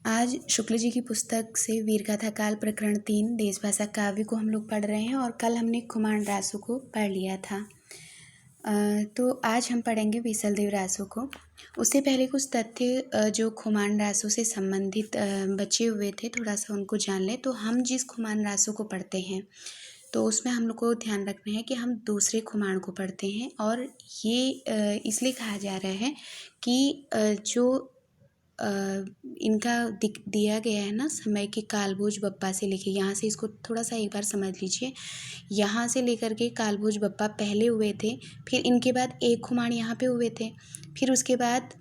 आज शुक्ल जी की पुस्तक से वीरगाथा काल प्रकरण 3 देशभाषा काव्य को हम लोग पढ़ रहे हैं और कल हमने खुमान रासो को पढ़ लिया था। तो आज हम पढ़ेंगे विसलदेव रासो को। उससे पहले कुछ तथ्य जो खुमान रासो से संबंधित बचे हुए थे, थोड़ा सा उनको जान लें। तो हम जिस खुमान रासो को पढ़ते हैं तो उसमें हम लोग को ध्यान रखना है कि हम दूसरे खुमान को पढ़ते हैं, और ये इसलिए कहा जा रहा है कि जो इनका दिया गया है ना समय के कालभोज बप्पा से लेके, यहाँ से इसको थोड़ा सा एक बार समझ लीजिए। यहाँ से लेकर के कालभोज बप्पा पहले हुए थे, फिर इनके बाद एक खुमाण यहाँ पे हुए थे, फिर उसके बाद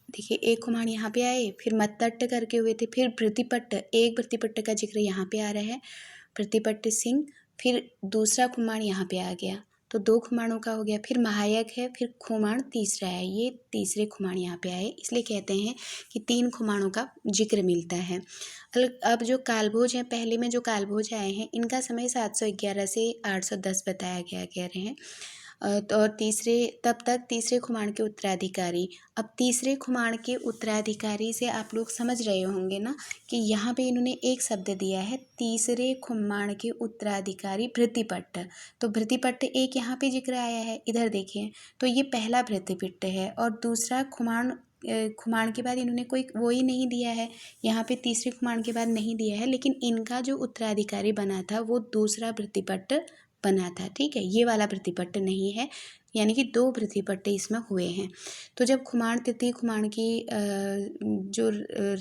देखिए एक खुमाण यहाँ पे आए, फिर मत्तट्ट करके हुए थे, फिर प्रतिपट्ट, एक प्रतिपट्ट का जिक्र यहाँ पे आ रहा है, प्रतिपट्ट सिंह, फिर दूसरा खुमाण यहाँ पे आ गया, तो 2 खुमाणों का हो गया। फिर महायक है, फिर खुमाण तीसरा है, ये तीसरे खुमाण यहाँ पे आए, इसलिए कहते हैं कि 3 खुमाणों का जिक्र मिलता है। अब जो कालभोज हैं, पहले में जो कालभोज आए हैं, इनका समय 711 से 810 बताया गया कह रहे हैं। और तब तक तीसरे खुमाण के उत्तराधिकारी। अब तीसरे खुमाण के उत्तराधिकारी से आप लोग समझ रहे होंगे ना कि यहाँ पे इन्होंने एक शब्द दिया है, तीसरे खुमाण के उत्तराधिकारी भृतिपट्ट। तो भृतिपट्ट एक यहाँ पे जिक्र आया है, इधर देखिए, तो ये पहला भृतिपट्ट है। और दूसरा खुमाण के बाद इन्होंने कोई वो ही नहीं दिया है, यहाँ पे तीसरे खुमाण के बाद नहीं दिया है, लेकिन इनका जो उत्तराधिकारी बना था वो दूसरा भृतिपट्ट बना था। ठीक है, ये वाला प्रतिपट्ट नहीं है, यानी कि 2 प्रतिपट्ट इसमें हुए हैं। तो जब खुमाण तृतीय खुमाण की जो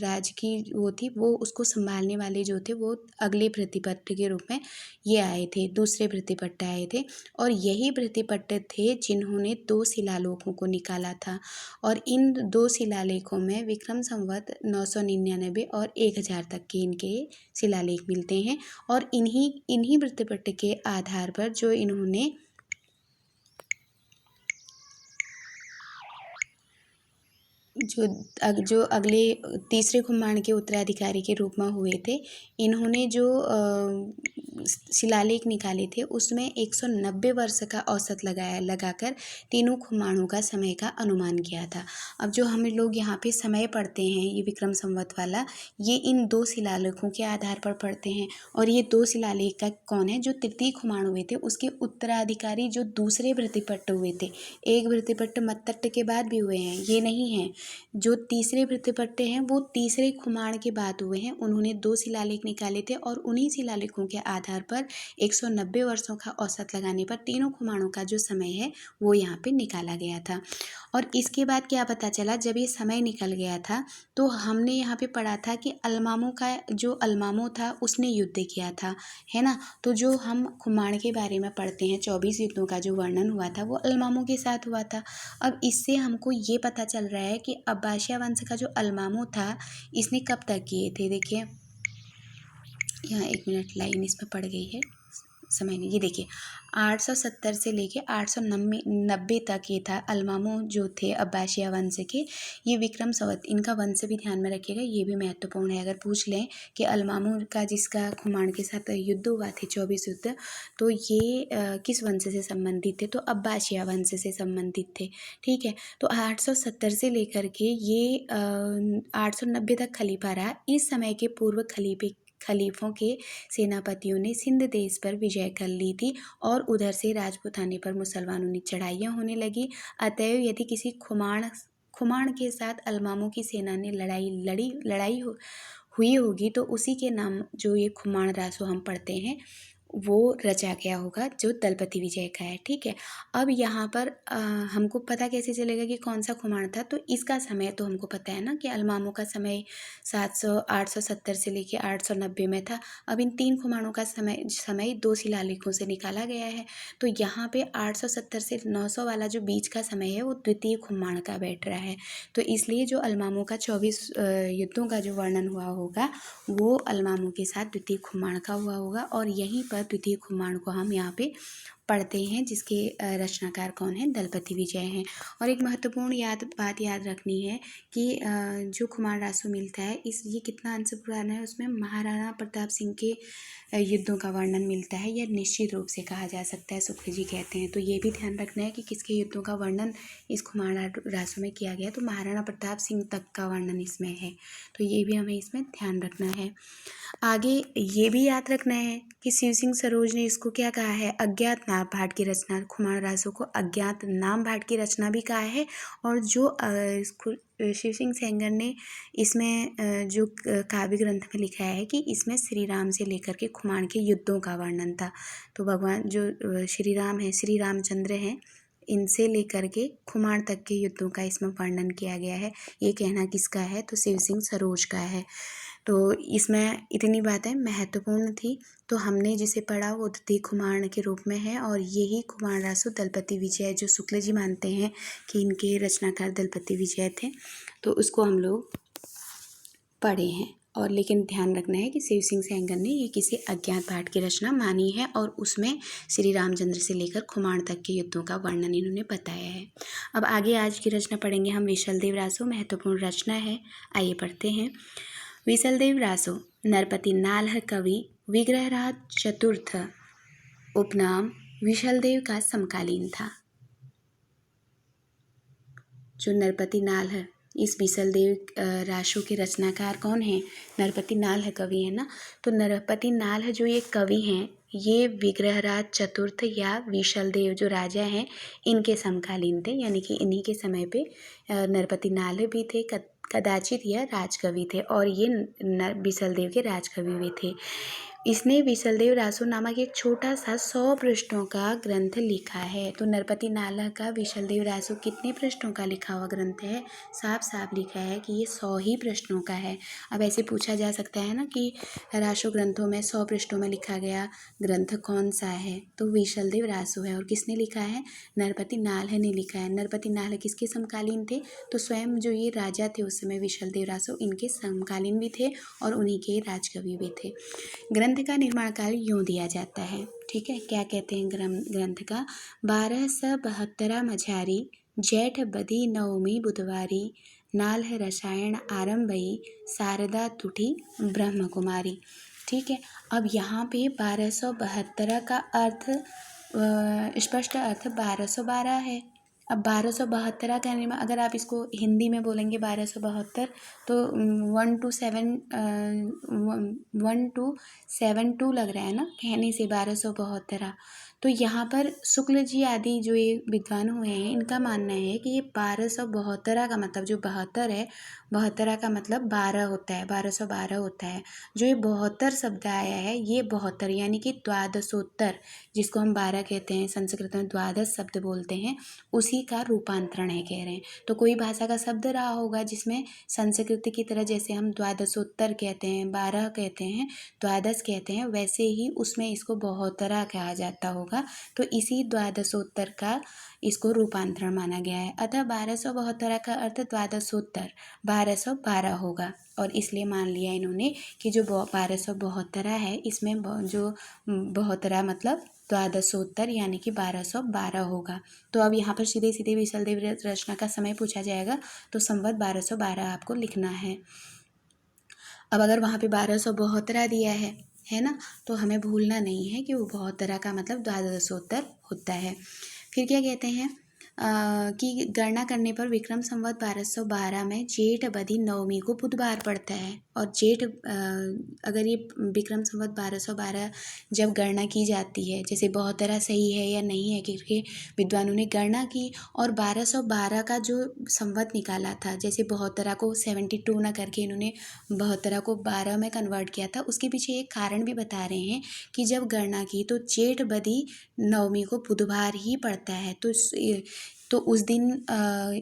राज की वो थी, वो उसको संभालने वाले जो थे वो अगले प्रतिपट्ट के रूप में ये आए थे, दूसरे प्रतिपट्ट आए थे। और यही प्रतिपट्ट थे जिन्होंने 2 शिलालेखों को निकाला था, और इन 2 शिलालेखों में विक्रम संवत 999 और 1000 तक के इनके शिलालेख मिलते हैं। और इन्हीं प्रतिपट्ट के आधार पर जो अगले तीसरे खुमाण के उत्तराधिकारी के रूप में हुए थे, इन्होंने जो शिलालेख निकाले थे उसमें 190 वर्ष का औसत लगाकर तीनों खुमाणों का समय का अनुमान किया था। अब जो हम लोग यहाँ पे समय पढ़ते हैं, ये विक्रम संवत वाला, ये इन 2 शिलालेखों के आधार पर पढ़ते हैं। और ये 2 शिलालेख का कौन है? जो तृतीय खुमाण हुए थे उसके उत्तराधिकारी जो दूसरे भृतिपट्ट हुए थे, एक भृतिपट्ट मत्तट्ट के बाद भी हुए हैं, ये नहीं है। जो तीसरे प्रतिपट्ट हैं वो तीसरे खुमाण के बाद हुए हैं, उन्होंने 2 शिलालेख निकाले थे, और उन्हीं शिलालेखों के आधार पर 190 वर्षों का औसत लगाने पर तीनों खुमाणों का जो समय है वो यहाँ पे निकाला गया था। और इसके बाद क्या पता चला, जब ये समय निकल गया था तो हमने यहाँ पे पढ़ा था कि अलमामों का जो अलमामो था उसने युद्ध किया था, है ना। तो जो हम खुमाण के बारे में पढ़ते हैं, 24 युद्धों का जो वर्णन हुआ था वो अलमामों के साथ हुआ था। अब इससे हमको ये पता चल रहा है कि अब्बासिया वंश का जो अलमामो था, इसने कब तक किए थे। देखिए यहाँ 1 मिनट, लाइन इसमें पड़ गई है, समय नहीं, ये देखिए 870 से लेके 890 तक ये था। अलमामो जो थे अब्बासिया वंश के, ये विक्रम संवत, इनका वंश भी ध्यान में रखिएगा, ये भी महत्वपूर्ण है। अगर पूछ लें कि अलमामो का जिसका खुमाण के साथ युद्ध हुआ थे, 24 युद्ध, तो ये किस वंश से संबंधित थे? तो अब्बासिया वंश से संबंधित थे। ठीक है, तो 870 से लेकर के ये 890 तक खलीफा रहा। इस समय के पूर्व खलीफों के सेनापतियों ने सिंध देश पर विजय कर ली थी, और उधर से राजपूताने पर मुसलमानों ने चढ़ाइयाँ होने लगी। अतएव यदि किसी खुमाण के साथ अलमामों की सेना ने लड़ाई हुई होगी तो उसी के नाम जो ये खुमाण रासो हम पढ़ते हैं वो रचा गया होगा, जो दलपति विजय का है। ठीक है, अब यहाँ पर हमको पता कैसे चलेगा कि कौन सा खुमाण था? तो इसका समय तो हमको पता है ना कि अलमामों का समय 870 से लेके 890 में था। अब इन 3 खुमाणों का समय 2 शिलालेखों से निकाला गया है, तो यहाँ पे 870 से 900 वाला जो बीच का समय है वो द्वितीय खुमाण का बैठ रहा है। तो इसलिए जो अलमामों का 24 युद्धों का जो वर्णन हुआ होगा वो अलमामों के साथ द्वितीय खुमाण का हुआ होगा, और यहीं पर द्वितीय खुमाण को हम यहाँ पे पढ़ते हैं, जिसके रचनाकार कौन है, दलपति विजय हैं। और एक महत्वपूर्ण बात याद रखनी है कि जो खुमान रासो मिलता है ये कितना अंश पुराना है, उसमें महाराणा प्रताप सिंह के युद्धों का वर्णन मिलता है, यह निश्चित रूप से कहा जा सकता है, शुक्ल जी कहते हैं। तो ये भी ध्यान रखना है कि किसके युद्धों का वर्णन इस खुमान रासो में किया गया, तो महाराणा प्रताप सिंह तक का वर्णन इसमें है, तो ये भी हमें इसमें ध्यान रखना है। आगे ये भी याद रखना है कि शिव सिंह सरोज ने इसको क्या कहा है, अज्ञात नाम भाट की रचना, खुमान रासो को अज्ञात नाम भाट की रचना भी कहा है। और जो शिव सिंह सेंगर ने इसमें जो काव्य ग्रंथ में लिखा है कि इसमें श्री राम से लेकर के खुमान के युद्धों का वर्णन था। तो भगवान जो श्री राम है, श्री रामचंद्र हैं, इनसे लेकर के खुमान तक के युद्धों का इसमें वर्णन किया गया है। ये कहना किसका है, तो शिव सिंह सरोज का है। तो इसमें इतनी बातें महत्वपूर्ण थी। तो हमने जिसे पढ़ा वो द्वितीय खुमान के रूप में है, और यही खुमान रासो दलपति विजय जो शुक्ल जी मानते हैं कि इनके रचनाकार दलपति विजय थे, तो उसको हम लोग पढ़े हैं। और लेकिन ध्यान रखना है कि शिव सिंह सेंगर ने ये किसी अज्ञात भाट की रचना मानी है, और उसमें श्री रामचंद्र से लेकर खुमान तक के युद्धों का वर्णन इन्होंने बताया है। अब आगे आज की रचना पढ़ेंगे हम विशलदेव रासो, महत्वपूर्ण रचना है, आइए पढ़ते हैं। विशलदेव रासो नरपति नाल्ह कवि विग्रहराज चतुर्थ उपनाम विशलदेव का समकालीन था। जो नरपति नाल्ह, इस विशलदेव रासो के रचनाकार कौन हैं, नरपति नाल्ह कवि है ना। तो नरपति नाल्ह जो ये कवि हैं, ये विग्रहराज चतुर्थ या विशलदेव जो राजा हैं इनके समकालीन थे, यानी कि इन्हीं के समय पे नरपति नाल्ह भी थे, कदाचित यह राजकवि थे, और ये विशलदेव के राजकवि भी थे। इसने विशलदेव रासो नामक एक छोटा सा 100 पृष्ठों का ग्रंथ लिखा है। तो नरपति नाल्ह का विशलदेव रासो कितने पृष्ठों का लिखा हुआ ग्रंथ है, साफ साफ लिखा है कि ये 100 ही पृष्ठों का है। अब ऐसे पूछा जा सकता है ना कि रासो ग्रंथों में 100 पृष्ठों में लिखा गया ग्रंथ कौन सा है, तो विशलदेव रासो है। और किसने लिखा है, नरपति नाल्ह ने लिखा है। नरपति नाल्ह किसके समकालीन थे, तो स्वयं जो ये राजा थे उस समय विशलदेव रासो इनके समकालीन भी थे, और उन्हीं के राजकवि भी थे। ग्रंथ का निर्माण काल यूँ दिया जाता है, ठीक है, क्या कहते हैं ग्रंथ का, 1272 मझारी जेठ बदी नवमी बुधवारी नाल्ह रसायन आरंभई शारदा तुठी ब्रह्म कुमारी। ठीक है, अब यहाँ पे 1272 का अर्थ स्पष्ट अर्थ 1212 है। अब 1272 कहने में अगर आप इसको हिंदी में बोलेंगे 1272, तो 1272 लग रहा है ना कहने से 1272। तो यहाँ पर शुक्ल जी आदि जो ये विद्वान हुए हैं इनका मानना है कि ये 1272 का मतलब जो 72 है, 72 का मतलब 12 होता है, 1212 होता है। जो ये 72 शब्द आया है ये 72 यानी कि द्वादशोत्तर, जिसको हम 12 कहते हैं, संस्कृत में द्वादश शब्द बोलते हैं, उसी का रूपांतरण है कह रहे हैं। तो कोई भाषा का शब्द रहा होगा जिसमें संस्कृत की तरह जैसे हम द्वादशोत्तर कहते हैं, 12 कहते हैं, द्वादश कहते हैं, वैसे ही उसमें इसको 72 कहा जाता होगा। तो इसी द्वादशोत्तर का इसको रूपांतरण माना गया है। अतः 1272 का अर्थ द्वादशोत्तर 1212 होगा, और इसलिए मान लिया इन्होंने कि जो 1272 है इसमें जो 72 मतलब द्वादशोत्तर यानी कि 1212 होगा। तो अब यहाँ पर सीधे सीधे विशलदेव रचना का समय पूछा जाएगा, तो संवत 1212 आपको लिखना है। अब अगर वहाँ पे 1272 दिया है ना, तो हमें भूलना नहीं है कि वो 72 का मतलब द्वादशोत्तर होता है। फिर क्या कहते हैं कि गणना करने पर विक्रम संवत 1212 में जेठ बदी नवमी को बुधवार पड़ता है। और जेठ अगर ये विक्रम संवत 1212 जब गणना की जाती है, जैसे 72 सही है या नहीं है, क्योंकि विद्वानों ने गणना की और 1212 का जो संवत निकाला था, जैसे 72 को 72 ना करके इन्होंने 72 को 12 में कन्वर्ट किया था, उसके पीछे एक कारण भी बता रहे हैं कि जब गणना की तो जेठ बदी नवमी को बुधवार ही पड़ता है। तो तो उस दिन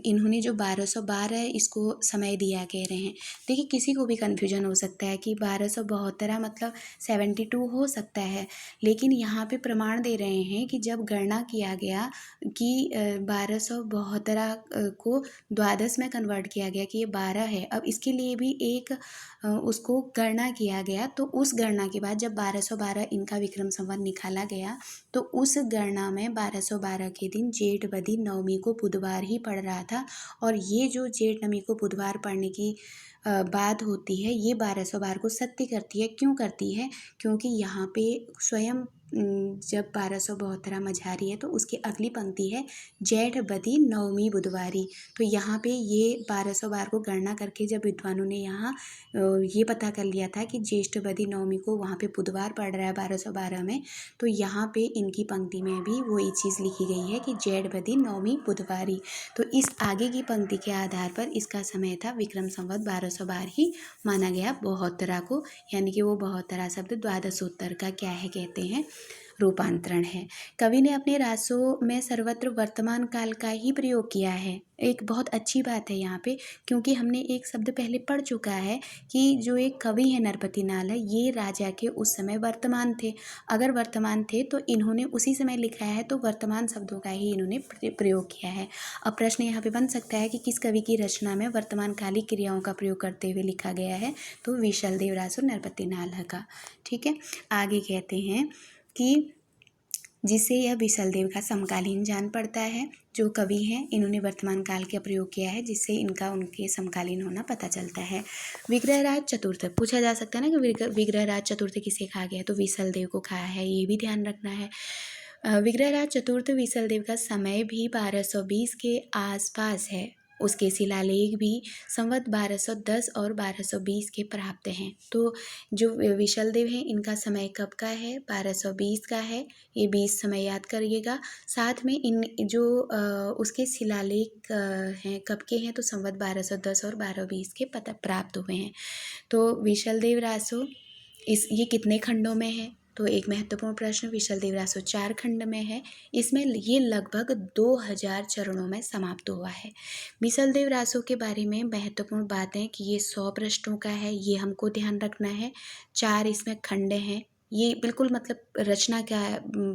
इन्होंने जो 1212 इसको समय दिया कह रहे हैं। देखिए किसी को भी कन्फ्यूजन हो सकता है कि 1272 मतलब 72 हो सकता है, लेकिन यहाँ पे प्रमाण दे रहे हैं कि जब गणना किया गया कि 1272 को द्वादश में कन्वर्ट किया गया कि ये 12 है। अब इसके लिए भी एक उसको गणना किया गया, तो उस गणना के बाद जब 1212 इनका विक्रम संवत निकाला गया, तो उस गणना में 1212 के दिन जेठ बदी नवमी को बुधवार ही पड़ रहा था। और ये जो जेठ नवमी को बुधवार पड़ने की बात होती है, ये 1212 को सत्य करती है। क्यों करती है? क्योंकि यहाँ पे स्वयं जब 1272 मझारी है तो उसकी अगली पंक्ति है जेठ बदी नवमी बुधवारी। तो यहाँ पे ये 1212 को गणना करके जब विद्वानों ने यहाँ ये पता कर लिया था कि ज्येष्ठ बदी नवमी को वहाँ पे बुधवार पड़ रहा है 1212 में, तो यहाँ पे इनकी पंक्ति में भी वही चीज़ लिखी गई है कि जेठ बदी नवमी बुधवारी। तो इस आगे की पंक्ति के आधार पर इसका समय था विक्रम संवत 1212 ही माना गया बहोत्तरा को, यानी कि वो बहोत्तरा शब्द द्वादशोत्तर का क्या है कहते हैं, रूपांतरण है। कवि ने अपने रासों में सर्वत्र वर्तमान काल का ही प्रयोग किया है। एक बहुत अच्छी बात है यहाँ पे, क्योंकि हमने एक शब्द पहले पढ़ चुका है कि जो एक कवि है नरपति नाल है, ये राजा के उस समय वर्तमान थे। अगर वर्तमान थे तो इन्होंने उसी समय लिखा है, तो वर्तमान शब्दों का ही इन्होंने प्रयोग किया है। अब प्रश्न यहाँ पे बन सकता है कि किस कवि की रचना में वर्तमान कालिक क्रियाओं का प्रयोग करते हुए लिखा गया है, तो विशल देव रासो नरपति नाल का। ठीक है, आगे कहते हैं कि जिससे यह विशल देव का समकालीन जान पड़ता है। जो कवि हैं इन्होंने वर्तमान काल का प्रयोग किया है, जिससे इनका उनके समकालीन होना पता चलता है। विग्रहराज चतुर्थ पूछा जा सकता है ना कि विग्रहराज चतुर्थ किसे कहा गया, तो विशल देव को कहा है, ये भी ध्यान रखना है। विग्रहराज चतुर्थ विशल देव का समय भी 1220 के आसपास है। उसके शिलालेख भी संवत 1210 और 1220 के प्राप्त हैं। तो जो विशल देव हैं इनका समय कब का है, 1220 का है, ये 20 समय याद करिएगा। साथ में इन जो उसके शिलालेख हैं कब के हैं, तो संवत 1210 और 1220 के पता प्राप्त हुए हैं। तो विशल देव रासो ये कितने खंडों में है, तो एक महत्वपूर्ण प्रश्न, विशल देव रासो 4 खंड में है। इसमें ये लगभग 2000 चरणों में समाप्त हुआ है। विशल देव रासो के बारे में महत्वपूर्ण बातें कि ये 100 पृष्ठों का है, ये हमको ध्यान रखना है। 4 इसमें खंड हैं, ये बिल्कुल मतलब रचना का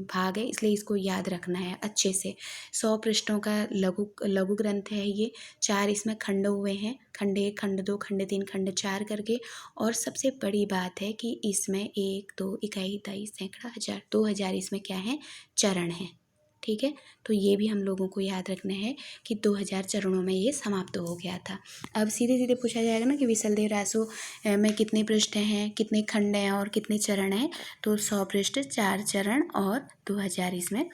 भाग है, इसलिए इसको याद रखना है अच्छे से। 100 पृष्ठों का लघु ग्रंथ है ये। 4 इसमें खंड हुए हैं, खंड 1, खंड 2, खंड 3, खंड 4 करके। और सबसे बड़ी बात है कि इसमें 1, 2, इकाई, दई, सैकड़ा, हजार, 2000 इसमें क्या है, चरण हैं। ठीक है, तो ये भी हम लोगों को याद रखना है कि 2000 चरणों में ये समाप्त हो गया था। अब सीधे सीधे पूछा जाएगा ना कि विशल देव रासो में कितने पृष्ठ हैं, कितने खंड हैं और कितने चरण हैं, तो 100 पृष्ठ, 4 चरण और 2000 इसमें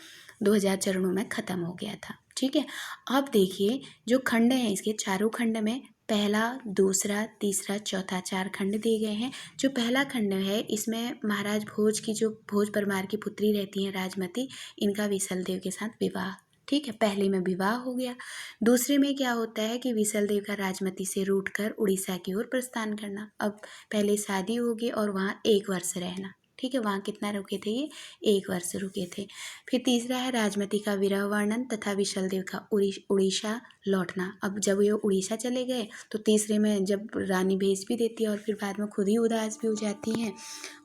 2000 चरणों में ख़त्म हो गया था। ठीक है, अब देखिए जो खंड हैं इसके चारों खंड में पहला, दूसरा, तीसरा, चौथा 4 खंड दिए गए हैं। जो पहला खंड है इसमें महाराज भोज की जो भोज परमार की पुत्री रहती हैं राजमती, इनका विशल देव के साथ विवाह। ठीक है, पहले में विवाह हो गया। दूसरे में क्या होता है कि विशल देव का राजमती से रूठकर उड़ीसा की ओर प्रस्थान करना। अब पहले शादी होगी और वहाँ 1 वर्ष रहना। ठीक है, वहाँ कितना रुके थे ये, 1 वर्ष रुके थे। फिर तीसरा है राजमती का विरह वर्णन तथा विशल देव का उड़ीसा लौटना। अब जब ये उड़ीसा चले गए तो तीसरे में जब रानी भेज भी देती है और फिर बाद में खुद ही उदास भी हो जाती हैं,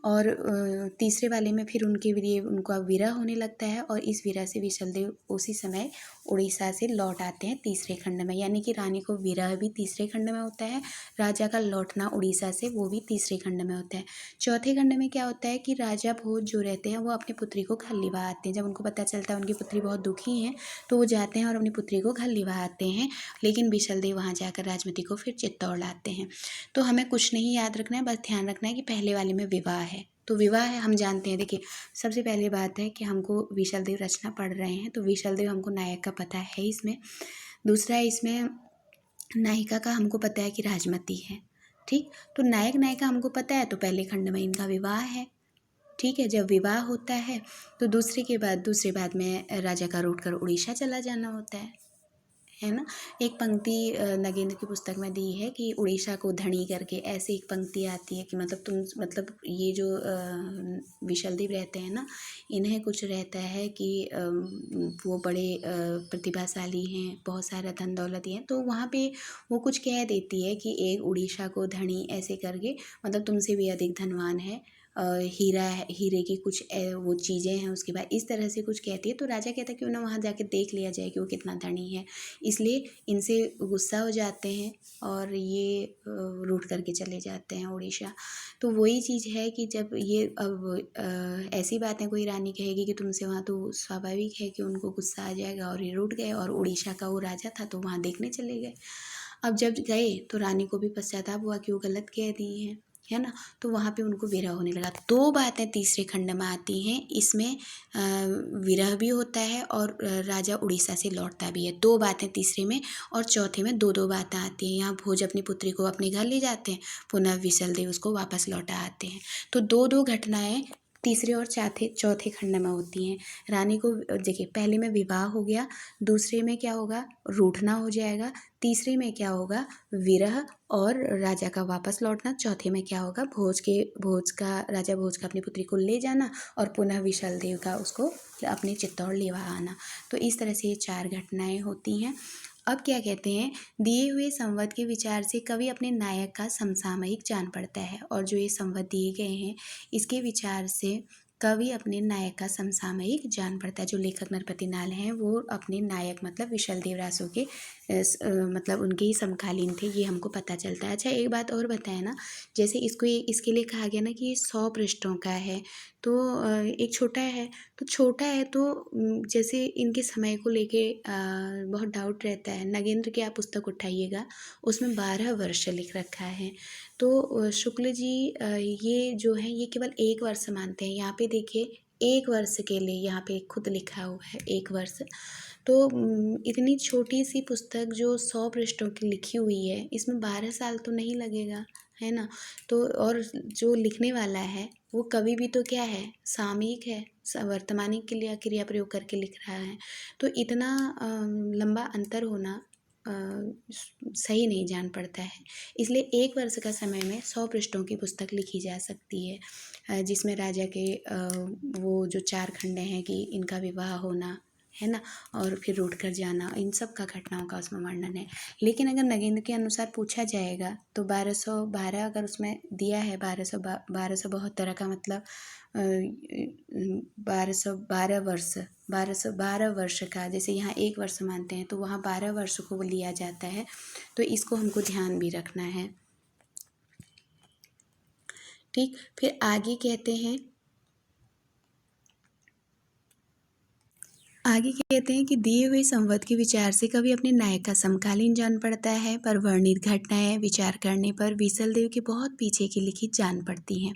और तीसरे वाले में फिर उनके लिए उनका विरह होने लगता है, और इस विरह से विशल देव उसी समय उड़ीसा से लौट आते हैं तीसरे खंड में। यानी कि रानी को विरह भी तीसरे खंड में होता है, राजा का लौटना उड़ीसा से वो भी तीसरे खंड में होता है। चौथे खंड में क्या होता है कि राजा भोज जो रहते हैं वो अपनी पुत्री को घर लिवा आते हैं। जब उनको पता चलता है उनकी पुत्री बहुत दुखी है, तो वो जाते हैं और अपनी पुत्री को घर लिवा आते हैं, लेकिन विशल देव वहाँ जाकर राजमती को फिर चित्तौड़ लाते हैं। तो हमें कुछ नहीं याद रखना है, बस ध्यान रखना है कि पहले वाले में विवाह है, तो विवाह है हम जानते हैं। देखिए सबसे पहली बात है कि हमको विशल देव रचना पढ़ रहे हैं, तो विशल देव हमको नायक का पता है इसमें। दूसरा इसमें नायिका का हमको पता है कि राजमती है। ठीक, तो नायक नायिका हमको पता है, तो पहले खंड में इनका विवाह है। ठीक है, जब विवाह होता है तो दूसरे बाद में राजा का रूठ कर उड़ीसा चला जाना होता है है ना। एक पंक्ति नगेंद्र की पुस्तक में दी है कि उड़ीसा को धनी करके, ऐसी एक पंक्ति आती है कि मतलब तुम मतलब ये जो विशलदेव रहते हैं ना, इन्हें कुछ रहता है कि वो बड़े प्रतिभाशाली हैं, बहुत सारा धन दौलत है, तो वहाँ पे वो कुछ कह देती है कि एक उड़ीसा को धनी ऐसे करके, मतलब तुमसे भी अधिक धनवान है, हीरा है, हीरे की कुछ वो चीज़ें हैं, उसके बाद इस तरह से कुछ कहती है। तो राजा कहता है क्यों ना वहाँ जाके देख लिया जाए कि वो कितना धनी है। इसलिए इनसे गुस्सा हो जाते हैं और ये रूठ करके चले जाते हैं उड़ीसा। तो वही चीज़ है कि जब ये अब ऐसी बातें कोई रानी कहेगी कि तुमसे वहाँ, तो स्वाभाविक है कि उनको गुस्सा आ जाएगा और ये रूठ गए, और उड़ीसा का वो राजा था तो वहाँ देखने चले गए। अब जब गए तो रानी को भी पश्चाताप हुआ कि वो गलत कह दी है ना। तो वहाँ पे उनको विरह होने लगा। दो बातें तीसरे खंड में आती हैं, इसमें विरह भी होता है और राजा उड़ीसा से लौटता भी है। दो बातें तीसरे में, और चौथे में दो दो बातें आती हैं। यहाँ भोज अपनी पुत्री को अपने घर ले जाते हैं, पुनः विशलदेव उसको वापस लौटा आते हैं। तो दो दो घटनाएं तीसरे और चौथे चौथे खंड में होती हैं। रानी को देखिए, पहले में विवाह हो गया, दूसरे में क्या होगा, रूठना हो जाएगा, तीसरे में क्या होगा, विरह और राजा का वापस लौटना, चौथे में क्या होगा, भोज का राजा भोज का अपनी पुत्री को ले जाना और पुनः विशलदेव का उसको अपने चित्तौड़ लेवा आना। तो इस तरह से ये चार घटनाएं होती हैं। अब क्या कहते हैं, दिए हुए संवाद के विचार से कवि अपने नायक का समसामयिक जान पड़ता है, और जो ये संवाद दिए गए हैं इसके विचार से कवि अपने नायक का समसामयिक जान पड़ता है। जो लेखक नरपति नाल हैं वो अपने नायक मतलब विशलदेव रासो के मतलब उनके ही समकालीन थे, ये हमको पता चलता है। अच्छा, एक बात और बताएं ना, जैसे इसके लिए कहा गया ना कि ये 100 पृष्ठों का है, तो एक छोटा है, तो छोटा है तो जैसे इनके समय को लेके बहुत डाउट रहता है। नगेंद्र की आप पुस्तक उठाइएगा, उसमें 12 वर्ष लिख रखा है। तो शुक्ल जी ये जो है ये केवल 1 वर्ष मानते हैं। यहाँ पे देखिए 1 वर्ष के लिए यहाँ पे खुद लिखा हुआ है 1 वर्ष। तो इतनी छोटी सी पुस्तक जो 100 पृष्ठों की लिखी हुई है, इसमें 12 साल तो नहीं लगेगा, है ना। तो और जो लिखने वाला है वो कवि भी तो क्या है, सामयिक है, वर्तमानी के लिए क्रिया प्रयोग करके लिख रहा है। तो इतना लंबा अंतर होना सही नहीं जान पड़ता है। इसलिए 1 वर्ष का समय में 100 पृष्ठों की पुस्तक लिखी जा सकती है, जिसमें राजा के वो जो 4 खंड हैं कि इनका विवाह होना, है ना, और फिर रूठ कर जाना, इन सब का घटनाओं का उसमें वर्णन है। लेकिन अगर नगेंद्र के अनुसार पूछा जाएगा तो 1212 अगर उसमें दिया है, 1272 का मतलब 1212 वर्ष का, जैसे यहाँ 1 वर्ष मानते हैं तो वहाँ 12 वर्ष को लिया जाता है। तो इसको हमको ध्यान भी रखना है। ठीक, फिर आगे कहते हैं, कि दिए हुए संवाद के विचार से कवि अपने नायक का समकालीन जान पड़ता है, पर वर्णित घटनाएं विचार करने पर विशलदेव के बहुत पीछे की लिखित जान पड़ती हैं।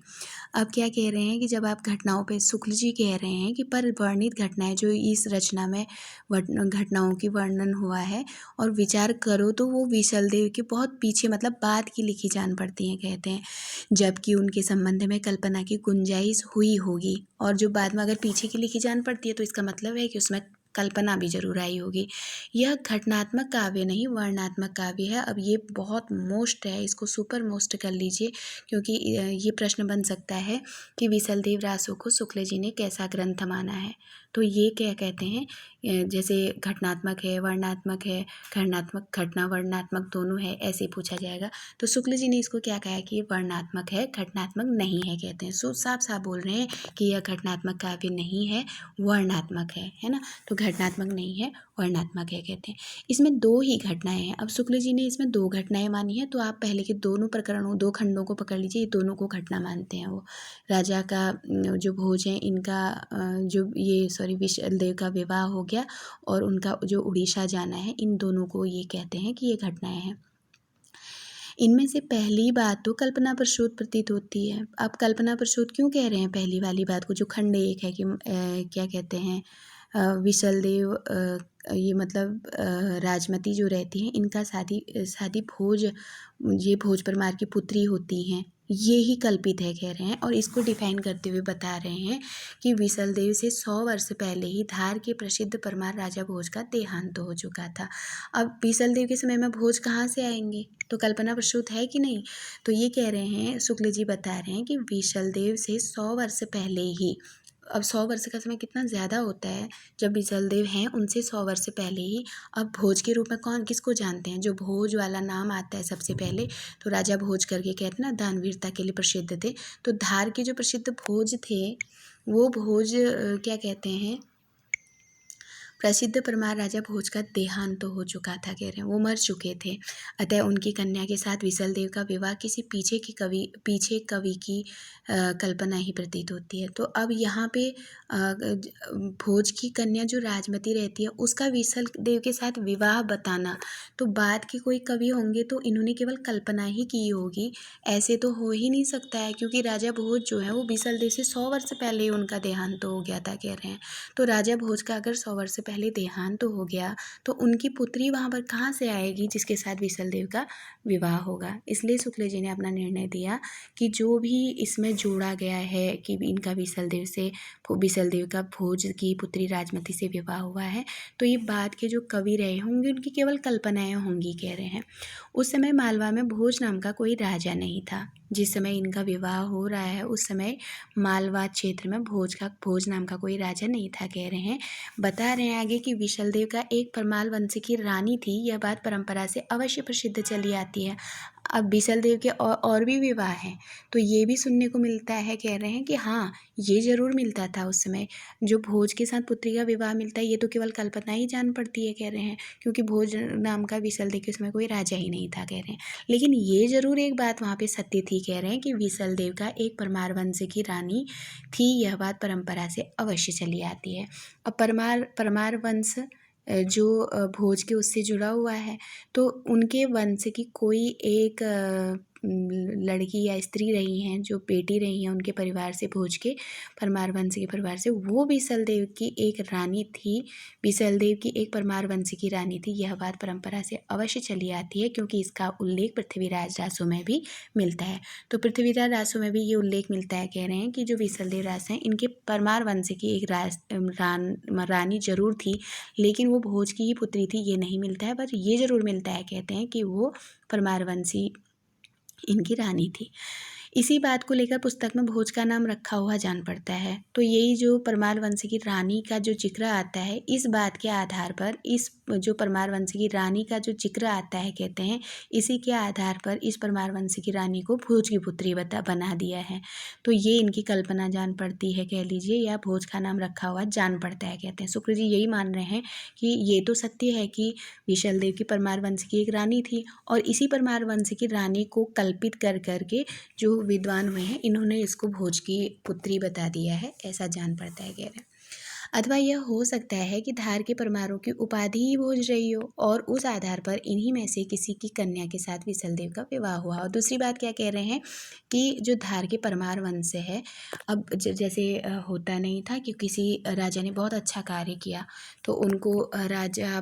अब क्या कह रहे हैं कि जब आप घटनाओं पे, शुक्ल जी कह रहे हैं कि पर वर्णित घटनाएं जो इस रचना में घटनाओं की वर्णन हुआ है और विचार करो तो वो विशलदेव के बहुत पीछे मतलब बाद की लिखी जान पड़ती हैं, कहते हैं, जबकि उनके संबंध में कल्पना की गुंजाइश हुई होगी। और जो बाद में अगर पीछे की लिखी जान पड़ती है तो इसका मतलब है कि उसमें कल्पना भी जरूर आई होगी। यह घटनात्मक काव्य नहीं, वर्णनात्मक काव्य है। अब ये बहुत मोस्ट है, इसको सुपर मोस्ट कर लीजिए, क्योंकि ये प्रश्न बन सकता है कि विशलदेव रासो को शुक्ल जी ने कैसा ग्रंथ माना है। तो ये क्या कहते हैं, जैसे घटनात्मक है, वर्णनात्मक है, घटना वर्णनात्मक दोनों है, ऐसे पूछा जाएगा। तो शुक्ल जी ने इसको क्या कहा है कि ये वर्णनात्मक है, घटनात्मक नहीं है, कहते हैं। सो साफ साफ बोल रहे हैं कि यह घटनात्मक काव्य नहीं है, वर्णनात्मक है ना। तो घटनात्मक नहीं है, वर्णनात्मक है, कहते हैं। इसमें 2 ही घटनाएं हैं। अब शुक्ल जी ने इसमें 2 घटनाएं मानी है, तो आप पहले के दोनों प्रकरणों, 2 खंडों को पकड़ लीजिए, ये दोनों को घटना मानते हैं। वो राजा का जो भोज है, इनका जो ये विशलदेव का विवाह हो गया और उनका जो उड़ीसा जाना है, इन दोनों को ये कहते हैं कि ये घटनाएं हैं। इनमें से पहली बात तो कल्पना प्रसूत प्रतीत होती है। अब कल्पना प्रसूत क्यों कह रहे हैं पहली वाली बात को, जो खंड 1 है कि क्या कहते हैं, विशलदेव ये मतलब राजमती जो रहती हैं, इनका शादी भोज, ये भोज परमार की पुत्री होती हैं, ये ही कल्पित है कह रहे हैं, और इसको डिफाइन करते हुए बता रहे हैं कि विशलदेव से 100 वर्ष पहले ही धार के प्रसिद्ध परमार राजा भोज का देहांत हो चुका था। अब विशलदेव के समय में भोज कहाँ से आएंगे, तो कल्पना प्रसूत है कि नहीं। तो ये कह रहे हैं, शुक्ल जी बता रहे हैं कि विशलदेव से 100 वर्ष पहले ही, अब 100 वर्ष का समय कितना ज़्यादा होता है, जब विशलदेव हैं उनसे 100 वर्ष पहले ही। अब भोज के रूप में कौन किसको जानते हैं, जो भोज वाला नाम आता है सबसे पहले, तो राजा भोज करके कहते हैं ना, दानवीरता के लिए प्रसिद्ध थे। तो धार के जो प्रसिद्ध भोज थे, वो भोज क्या कहते हैं, प्रसिद्ध परमार राजा भोज का देहांत तो हो चुका था कह रहे हैं, वो मर चुके थे। अतः उनकी कन्या के साथ विशलदेव का विवाह किसी पीछे कवि की कल्पना ही प्रतीत होती है। तो अब यहाँ पे भोज की कन्या जो राजमती रहती है, उसका विशलदेव के साथ विवाह बताना, तो बाद के कोई कवि होंगे तो इन्होंने केवल कल्पना ही की होगी, ऐसे तो हो ही नहीं सकता है, क्योंकि राजा भोज जो है वो विशलदेव से 100 वर्ष पहले ही उनका देहांत हो गया था कह रहे हैं। तो राजा भोज का अगर 100 वर्ष पहले देहांत हो गया, तो उनकी पुत्री वहाँ पर कहाँ से आएगी जिसके साथ विशलदेव का विवाह होगा। इसलिए शुक्ल जी ने अपना निर्णय दिया कि जो भी इसमें जोड़ा गया है कि इनका विशलदेव का भोज की पुत्री राजमती से विवाह हुआ है, तो ये बाद के जो कवि रहे होंगे उनकी केवल कल्पनाएं होंगी कह रहे हैं। उस समय मालवा में भोज नाम का कोई राजा नहीं था। जिस समय इनका विवाह हो रहा है उस समय मालवा क्षेत्र में भोज नाम का कोई राजा नहीं था कह रहे हैं। बता रहे हैं आगे कि विशलदेव का एक परमाल वंश की रानी थी, यह बात परंपरा से अवश्य प्रसिद्ध चली आती है। अब विशलदेव के और भी विवाह हैं, तो ये भी सुनने को मिलता है कह रहे हैं कि हाँ, ये ज़रूर मिलता था उस समय। जो भोज के साथ पुत्री का विवाह मिलता है, ये तो केवल कल्पना ही जान पड़ती है कह रहे हैं, क्योंकि भोज नाम का विशलदेव के समय कोई राजा ही नहीं था कह रहे हैं। लेकिन ये ज़रूर एक बात वहाँ पे सत्य थी कह रहे हैं कि विशलदेव का एक परमार वंश की रानी थी, यह बात परंपरा से अवश्य चली आती है। अब परमार वंश जो भोज के उससे जुड़ा हुआ है, तो उनके वंश की कोई एक लड़की या स्त्री रही हैं, जो बेटी रही हैं उनके परिवार से, भोज के परमार वंश के परिवार से, वो विशलदेव की एक रानी थी, विशलदेव की एक परमार वंश की रानी थी। यह बात परंपरा से अवश्य चली आती है, क्योंकि इसका उल्लेख पृथ्वीराज रासों में भी मिलता है। तो पृथ्वीराज रासों में भी ये उल्लेख मिलता है कह रहे हैं कि जो विशलदेव रास हैं, इनके परमार वंश की एक रानी जरूर थी, लेकिन वो भोज की ही पुत्री थी ये नहीं मिलता है। पर ये जरूर मिलता है कहते हैं कि वो परमार वंशी इनकी रानी थी। इसी बात को लेकर पुस्तक में भोज का नाम रखा हुआ जान पड़ता है। तो यही जो परमार वंश की रानी का जो जिक्र आता है, इस बात के आधार पर, इस जो परमार वंश की रानी का जो जिक्र आता है कहते हैं, इसी के आधार पर इस परमार वंश की रानी को भोज की पुत्री बना दिया है। तो ये इनकी कल्पना जान पड़ती है कह लीजिए, या भोज का नाम रखा हुआ जान पड़ता है कहते हैं। शुक्र जी यही मान रहे हैं कि ये तो सत्य है कि विशलदेव की परमार वंश की एक रानी थी, और इसी परमार वंश की रानी को कल्पित कर करके जो विद्वान हुए हैं, इन्होंने इसको भोज की पुत्री बता दिया है, ऐसा जान पड़ता है कह रहे हैं। अथवा यह हो सकता है कि धार के परमारों की उपाधि ही भोज रही हो, और उस आधार पर इन्हीं में से किसी की कन्या के साथ विशलदेव का विवाह हुआ। और दूसरी बात क्या कह रहे हैं कि जो धार के परमार वंश है, अब जैसे होता नहीं था कि किसी राजा ने बहुत अच्छा कार्य किया, तो उनको राजा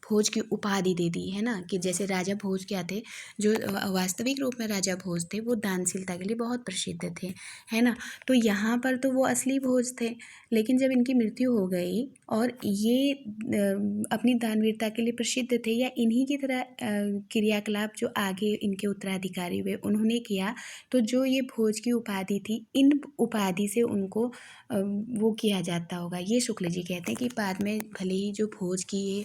भोज की उपाधि दे दी है ना, कि जैसे राजा भोज क्या थे, जो वास्तविक रूप में राजा भोज थे, वो दानशीलता के लिए बहुत प्रसिद्ध थे, है ना। तो यहाँ पर तो वो असली भोज थे, लेकिन जब इनकी मृत्यु हो गई और ये अपनी दानवीरता के लिए प्रसिद्ध थे, या इन्हीं की तरह क्रियाकलाप जो आगे इनके उत्तराधिकारी हुए उन्होंने किया, तो जो ये भोज की उपाधि थी, इन उपाधि से उनको वो किया जाता होगा। ये शुक्ल जी कहते हैं कि बाद में भले ही जो भोज की ये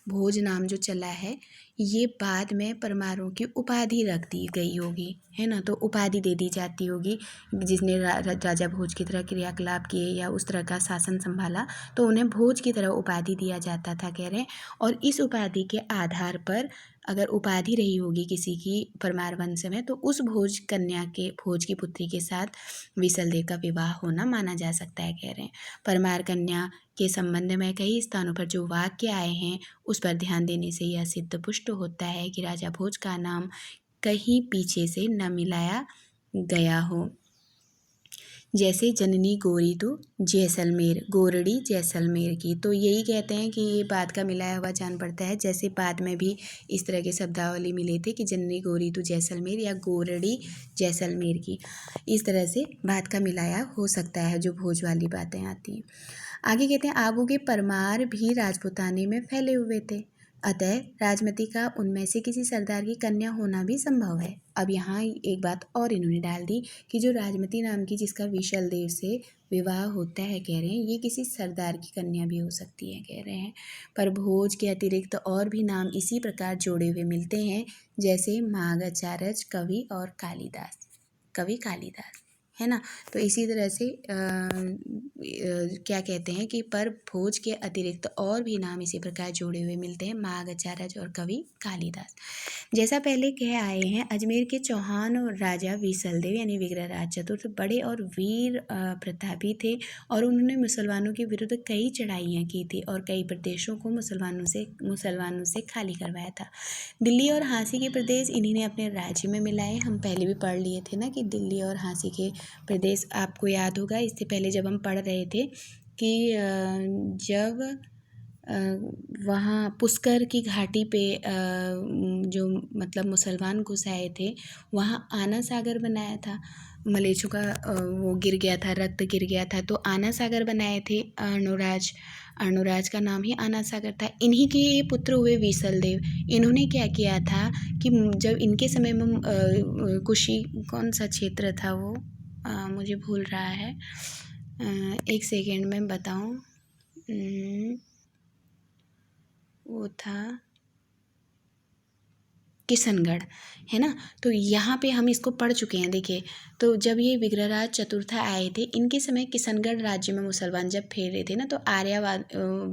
भोज नाम जो चला है, ये बाद में परमारों की उपाधि रख दी गई होगी, है ना। तो उपाधि दे दी जाती होगी, जिसने राजा भोज की तरह क्रियाकलाप किए या उस तरह का शासन संभाला, तो उन्हें भोज की तरह उपाधि दिया जाता था कह रहे हैं। और इस उपाधि के आधार पर अगर उपाधि रही होगी किसी की परमार वंश में, तो उस भोज की पुत्री के साथ विशलदेव का विवाह होना माना जा सकता है कह रहे हैं। परमार कन्या के संबंध में कई स्थानों पर जो वाक्य आए हैं, उस पर ध्यान देने से यह सिद्ध पुष्ट होता है कि राजा भोज का नाम कहीं पीछे से न मिलाया गया हो। जैसे जननी गौरी तो जैसलमेर, गोरड़ी जैसलमेर की। तो यही कहते हैं कि ये बाद का मिलाया हुआ जान पड़ता है। जैसे बाद में भी इस तरह के शब्दावली मिले थे कि जननी गौरी तो जैसलमेर या गोरड़ी जैसलमेर की। इस तरह से बाद का मिलाया हो सकता है जो भोज वाली बातें आती हैं। आगे कहते हैं आबू के परमार भी राजपूताने में फैले हुए थे, अतः राजमती का उनमें से किसी सरदार की कन्या होना भी संभव है। अब यहाँ एक बात और इन्होंने डाल दी कि जो राजमती नाम की जिसका विशल देव से विवाह होता है, कह रहे हैं ये किसी सरदार की कन्या भी हो सकती है, कह रहे हैं। पर भोज के अतिरिक्त और भी नाम इसी प्रकार जोड़े हुए मिलते हैं, जैसे मागचारज कवि और कालिदास, कवि कालिदास, है ना। तो इसी तरह से क्या कहते हैं कि पर भोज के अतिरिक्त और भी नाम इसी प्रकार जोड़े हुए मिलते हैं, मागचारज और कवि कालिदास। जैसा पहले कह आए हैं, अजमेर के चौहान और राजा विसलदेव यानी विग्रहराज चतुर्थ बड़े और वीर प्रतापी थे और उन्होंने मुसलमानों के विरुद्ध कई चढ़ाइयाँ की थी और कई प्रदेशों को मुसलमानों से खाली करवाया था। दिल्ली और झांसी के प्रदेश इन्हीं ने अपने राज्य में मिलाए। हम पहले भी पढ़ लिए थे ना कि दिल्ली और झांसी के प्रदेश, आपको याद होगा इससे पहले जब हम पढ़ रहे थे कि जब वहाँ पुष्कर की घाटी पे जो मतलब मुसलमान घुस आए थे, वहाँ आना सागर बनाया था, मलेच्छों का वो गिर गया था, रक्त गिर गया था, तो आना सागर बनाए थे अर्णोराज का नाम ही आना सागर था। इन्हीं के ये पुत्र हुए विसलदेव। इन्होंने क्या किया था कि जब इनके समय में कुशी कौन सा क्षेत्र था वो मुझे भूल रहा है, एक सेकेंड में बताऊं, वो था किशनगढ़, है ना। तो यहाँ पे हम इसको पढ़ चुके हैं। देखिए, तो जब ये विग्रहराज चतुर्थ आए थे, इनके समय किशनगढ़ राज्य में मुसलमान जब फेर रहे थे ना, तो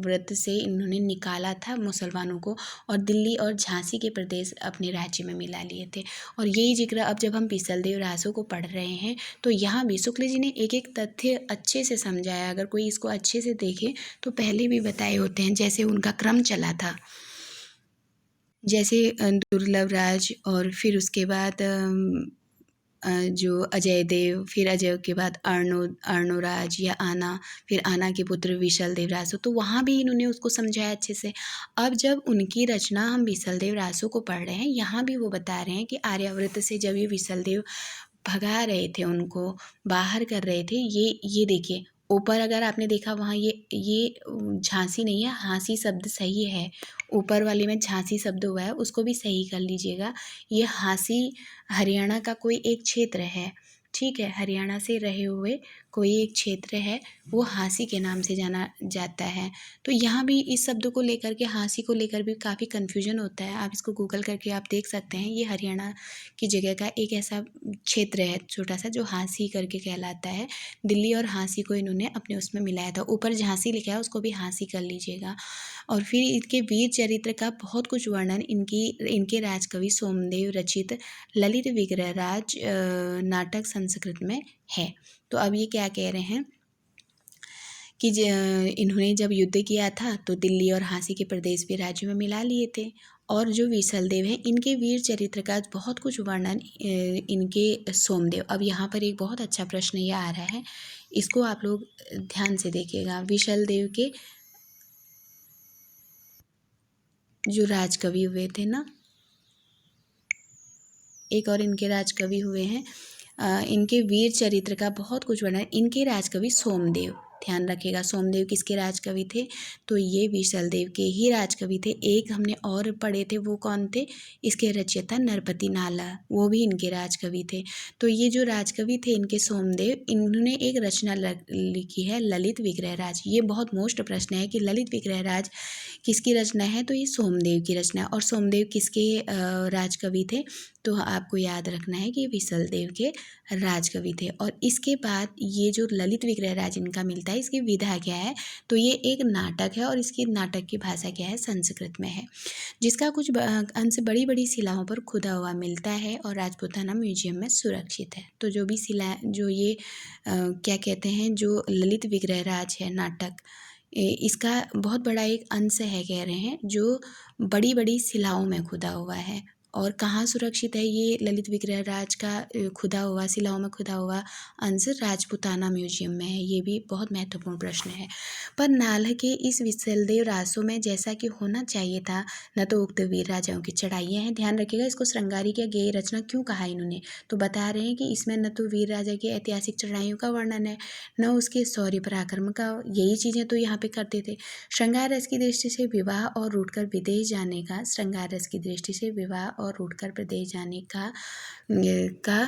व्रत से इन्होंने निकाला था मुसलमानों को और दिल्ली और झांसी के प्रदेश अपने राज्य में मिला लिए थे। और यही जिक्र अब जब हम विसलदेव रासो को पढ़ रहे हैं, तो यहाँ भी शुक्ल जी ने एक एक तथ्य अच्छे से समझाया। अगर कोई इसको अच्छे से देखे तो पहले भी बताए होते हैं, जैसे उनका क्रम चला था, जैसे दुर्लभ राज और फिर उसके बाद जो अजय देव, फिर अजय के बाद अर्णोराज या आना, फिर आना के पुत्र विशलदेव रासो, तो वहाँ भी इन्होंने उसको समझाया अच्छे से। अब जब उनकी रचना हम विशलदेव रासो को पढ़ रहे हैं, यहाँ भी वो बता रहे हैं कि आर्यावर्त से जब ये विशलदेव भगा रहे थे, उनको बाहर कर रहे थे, ये देखिए ऊपर अगर आपने देखा वहाँ ये झांसी नहीं है, हाँसी शब्द सही है। ऊपर वाले में झांसी शब्द हुआ है, उसको भी सही कर लीजिएगा। ये हाँसी हरियाणा का कोई एक क्षेत्र है, ठीक है, हरियाणा से रहे हुए कोई एक क्षेत्र है, वो हाँसी के नाम से जाना जाता है। तो यहाँ भी इस शब्द को लेकर के, हाँसी को लेकर भी काफ़ी कन्फ्यूजन होता है। आप इसको गूगल करके आप देख सकते हैं। ये हरियाणा की जगह का एक ऐसा क्षेत्र है छोटा सा जो हाँसी करके कहलाता है। दिल्ली और हाँसी को इन्होंने अपने उसमें मिलाया था। ऊपर झांसी लिखा है, उसको भी हाँसी कर लीजिएगा। और फिर इनके वीर चरित्र का बहुत कुछ वर्णन इनके राजकवि सोमदेव रचित ललित विग्रहराज नाटक संस्कृत में है। तो अब ये क्या कह रहे हैं कि इन्होंने जब युद्ध किया था तो दिल्ली और झांसी के प्रदेश भी राज्यों में मिला लिए थे। और जो विशलदेव हैं, इनके वीर चरित्र का बहुत कुछ वर्णन इनके सोमदेव। अब यहाँ पर एक बहुत अच्छा प्रश्न ये आ रहा है, इसको आप लोग ध्यान से देखिएगा। विशलदेव के जो राजकवि हुए थे ना, एक और इनके राजकवि हुए हैं, इनके वीर चरित्र का बहुत कुछ वर्णन इनके राजकवि सोमदेव। ध्यान रखिएगा, सोमदेव किसके राजकवि थे, तो ये विशलदेव के ही राजकवि थे। एक हमने और पढ़े थे, वो कौन थे, इसके रचयिता नरपति नाला, वो भी इनके राजकवि थे। तो ये जो राजकवि थे इनके सोमदेव, इन्होंने एक रचना लिखी है ललित विग्रहराज। ये बहुत मोस्ट प्रश्न है कि ललित विग्रहराज किसकी रचना है, तो ये सोमदेव की रचना है। और सोमदेव किसके राजकवि थे, तो आपको याद रखना है कि विशलदेव के राजकवि थे। और इसके बाद ये जो ललित विग्रहराज इनका मिलता है, इसकी विधा क्या है, तो ये एक नाटक है और इसकी नाटक की भाषा क्या है, संस्कृत में है, जिसका कुछ अंश बड़ी बड़ी शिलाओं पर खुदा हुआ मिलता है और राजपूताना म्यूजियम में सुरक्षित है। तो जो भी शिला, जो ये क्या कहते हैं, जो ललित विग्रहराज है नाटक, इसका बहुत बड़ा एक अंश है, कह रहे हैं, जो बड़ी बड़ी शिलाओं में खुदा हुआ है और कहाँ सुरक्षित है ये ललित विग्रह राज का खुदा हुआ शिलाओं में खुदा हुआ अंश राजपूताना म्यूजियम में है। ये भी बहुत महत्वपूर्ण प्रश्न है। पर नालह के इस विशलदेव रासों में जैसा कि होना चाहिए था, न तो उक्त वीर राजाओं की चढ़ाइयाँ हैं। ध्यान रखिएगा, इसको श्रृंगारिक या गेय रचना क्यों कहा इन्होंने, तो बता रहे हैं कि इसमें न तो वीर राजा की ऐतिहासिक चढ़ाइयों का वर्णन है, न उसके शौर्य पराक्रम का। यही चीज़ें तो यहाँ पे करते थे। श्रृंगार रस की दृष्टि से विवाह और रूठकर विदेश जाने का, श्रृंगार रस की दृष्टि से विवाह और रूठकर विदेश जाने का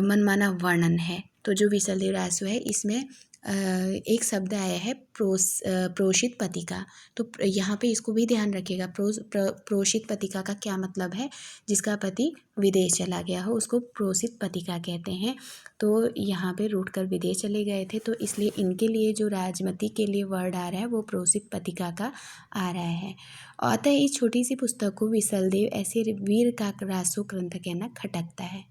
मनमाना वर्णन है। तो जो विशलदेव रासो है इसमें एक शब्द आया है प्रोषित पतिका। तो यहाँ पे इसको भी ध्यान रखिएगा। प्रोषित पतिका का क्या मतलब है, जिसका पति विदेश चला गया हो उसको प्रोषित पतिका कहते हैं। तो यहाँ पे रूठ कर विदेश चले गए थे, तो इसलिए इनके लिए जो राजमती के लिए वर्ड आ रहा है वो प्रोषित पतिका का आ रहा है। अतः इस छोटी सी पुस्तक को विशलदेव ऐसे वीर का रासो ग्रंथ कहना खटकता है।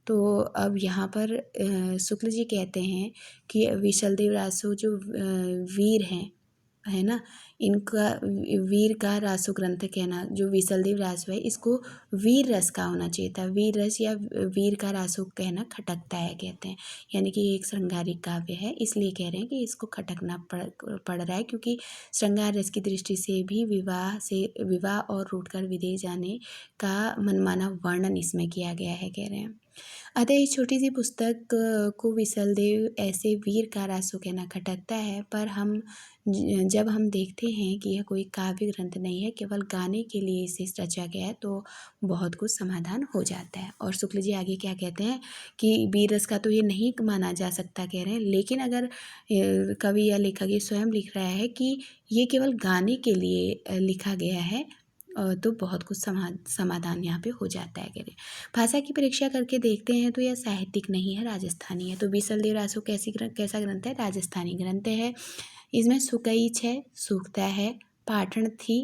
तो अब यहाँ पर शुक्ल जी कहते हैं कि विशलदेव रासो जो वीर हैं, है ना, इनका वीर का रासो ग्रंथ कहना, जो विशलदेव रासो है इसको वीर रस का होना चाहिए था। वीर रस या वीर का रासो कहना खटकता है कहते हैं, यानी कि एक श्रृंगारिक काव्य है, इसलिए कह रहे हैं कि इसको खटकना पड़ रहा है, क्योंकि श्रृंगार रस की दृष्टि से भी विवाह और रूठकर विदेश जाने का मनमाना वर्णन इसमें किया गया है, कह रहे हैं। अतः इस छोटी सी पुस्तक को विशलदेव ऐसे वीर का रासो कहना खटकता है, पर जब हम देखते हैं कि यह कोई काव्य ग्रंथ नहीं है, केवल गाने के लिए इसे रचा गया है, तो बहुत कुछ समाधान हो जाता है। और शुक्ल जी आगे क्या कहते हैं कि वीर रस का तो ये नहीं माना जा सकता, कह रहे हैं, लेकिन अगर कवि या लेखक ये स्वयं लिख रहा है कि ये केवल गाने के लिए लिखा गया है, तो बहुत कुछ समाधान यहाँ पे हो जाता है, कह रहे। भाषा की परीक्षा करके देखते हैं तो यह साहित्यिक नहीं है, राजस्थानी है। तो विशलदेव रासो कैसा ग्रंथ है, राजस्थानी ग्रंथ है। इसमें सुकईच है, सूखता है, पाठन थी,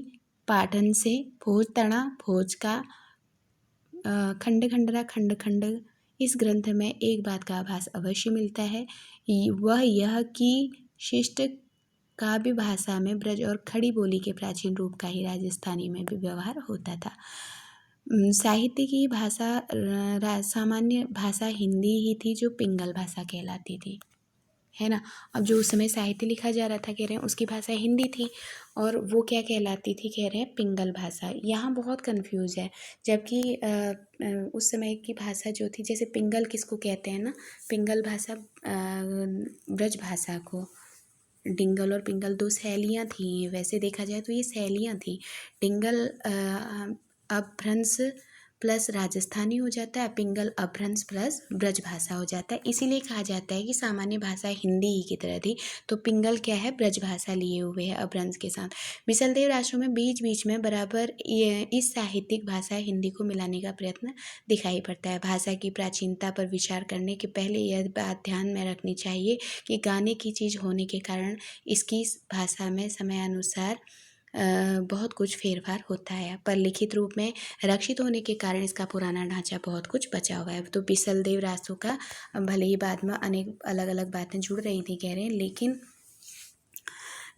पाठन से, भोज तड़ा, भोज का, खंड खंडरा, खंड खंड। इस ग्रंथ में एक बात का आभास अवश्य मिलता है, वह यह कि शिष्ट काव्य भाषा में ब्रज और खड़ी बोली के प्राचीन रूप का ही राजस्थानी में भी व्यवहार होता था। साहित्य की भाषा सामान्य भाषा हिंदी ही थी, जो पिंगल भाषा कहलाती थी, है ना। अब जो उस समय साहित्य लिखा जा रहा था, कह रहे हैं उसकी भाषा हिंदी थी, और वो क्या कहलाती थी, कह रहे हैं पिंगल भाषा। यहाँ बहुत कंफ्यूज है, जबकि उस समय की भाषा जो थी, जैसे पिंगल किसको कहते हैं ना, पिंगल भाषा ब्रज भाषा को, डिंगल और पिंगल दो सहेलियाँ थीं, वैसे देखा जाए तो ये सहेलियाँ थीं। डिंगल अपभ्रंश प्लस राजस्थानी हो जाता है, पिंगल अपभ्रंश प्लस ब्रज भाषा हो जाता है। इसीलिए कहा जाता है कि सामान्य भाषा हिंदी ही की तरह थी, तो पिंगल क्या है, ब्रज भाषा लिए हुए है अपभ्रंश के साथ। विशलदेव रासो में बीच बीच में बराबर इस साहित्यिक भाषा हिंदी को मिलाने का प्रयत्न दिखाई पड़ता है। भाषा की प्राचीनता पर विचार करने के पहले यह बात ध्यान में रखनी चाहिए कि गाने की चीज़ होने के कारण इसकी भाषा में समयानुसार बहुत कुछ फेरफार होता है, पर लिखित रूप में रक्षित होने के कारण इसका पुराना ढांचा बहुत कुछ बचा हुआ है। तो विशलदेव रासो का भले ही बाद में अनेक अलग अलग बातें जुड़ रही थी, कह रहे हैं, लेकिन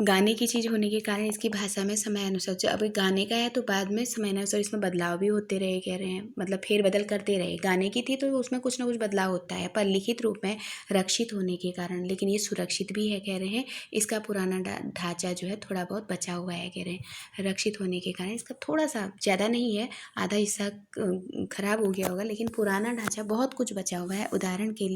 गाने की चीज़ होने के कारण इसकी भाषा में समयानुसार, जो अब गाने का है तो बाद में समयानुसार इसमें बदलाव भी होते रहे, कह रहे हैं, मतलब फेरबदल करते रहे। गाने की थी तो उसमें कुछ ना कुछ बदलाव होता है, पर लिखित रूप में रक्षित होने के कारण, लेकिन ये सुरक्षित भी है, कह रहे हैं, इसका पुराना ढांचा जो है थोड़ा बहुत बचा हुआ है, कह रहे हैं, रक्षित होने के कारण इसका थोड़ा सा, ज़्यादा नहीं है, आधा हिस्सा खराब हो गया होगा, लेकिन पुराना ढांचा बहुत कुछ बचा हुआ है। उदाहरण के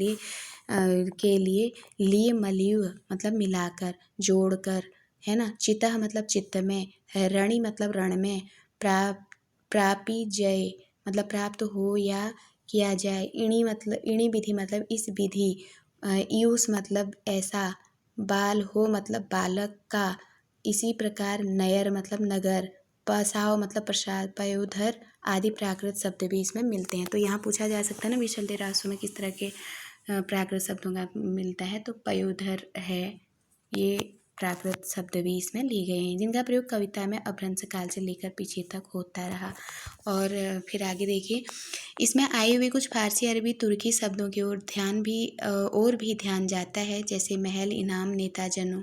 लिए मलिव मतलब मिलाकर, जोड़कर, है ना। चितः मतलब चित्त में, रणि मतलब रण में, प्रापी जय मतलब प्राप्त हो या किया जाए, इणी मतलब इणी विधि मतलब इस विधि, यूस मतलब ऐसा, बाल हो मतलब बालक का, इसी प्रकार, नयर मतलब नगर, पसाव मतलब प्रसाद, पयोधर आदि प्राकृत शब्द भी इसमें मिलते हैं। तो यहाँ पूछा जा सकता है ना, विशलदेव रासो में किस तरह के प्राकृत शब्दों का मिलता है, तो पयोधर है, ये प्राकृत शब्द भी इसमें लिए गए हैं, जिनका प्रयोग कविता में अपभ्रंश काल से लेकर पीछे तक होता रहा। और फिर आगे देखिए, इसमें आए हुए कुछ फारसी, अरबी, तुर्की शब्दों की ओर और भी ध्यान जाता है, जैसे महल, इनाम, नेता, जनो,